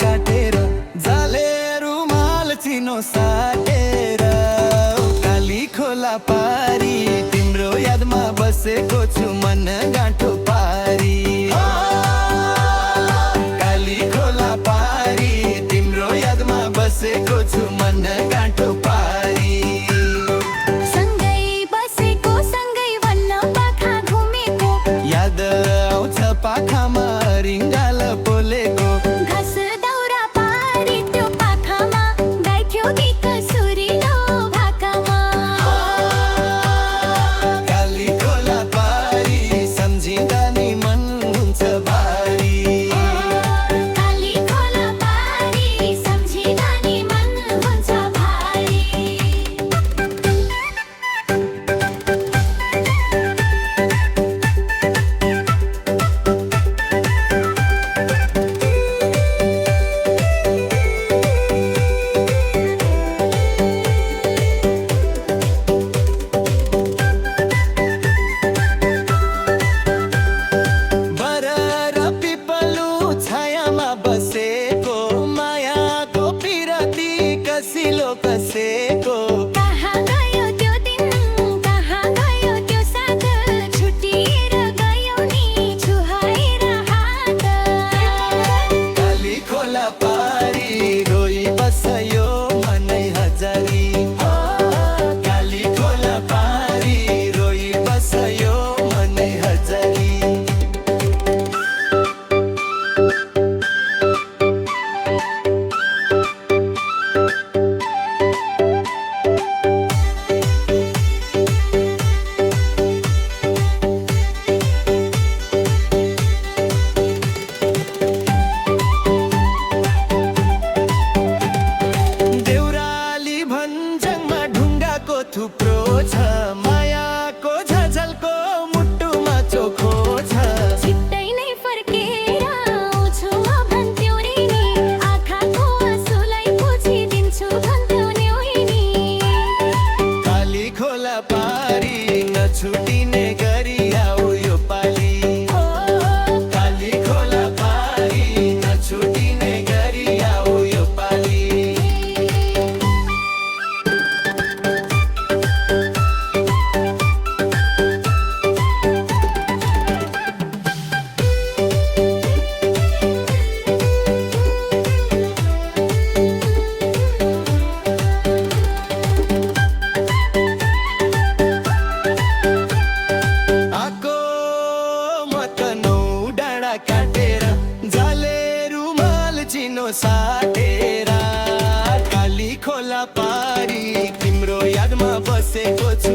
काटेर जाले रुमाल चिनो साटेर काली खोला पारी तिम्रो यादमा बसेको छु मन गाँठो पारी काली खोला पारी तिम्रो यादमा बसेको छु मन गाँठो पारी सँगै बसेको सँगै वल्ल पाखा घुमेको याद आउँछ पाखामा रिङ्गाल बोलेको बसेको कहाँ गयो त्यो दिन कहाँ गयो त्यो साथ छुटिएर गयो नि छुहाएर हात काली खोला पारी रोइ बस्यो मनै हजारी काली खोला पारी रोइ बस्यो मनै हजारी थुप्रो छ मायाको झझलको मुटुमा चोखो छ छिट्टै नै फर्केर आउँछु म भन्थ्यौ नि आँखाको आँसुलाई पुछिदिन्छु भन्थ्यौ नि काली खोला पारी नछुटिने गरी आऊ यो पाली काली खोला पारी नछुटिने गरी आऊ यो पाली काटेर जाले रुमाल चिनो साटेर काली खोला पारी तिम्रो यादमा बसेको छु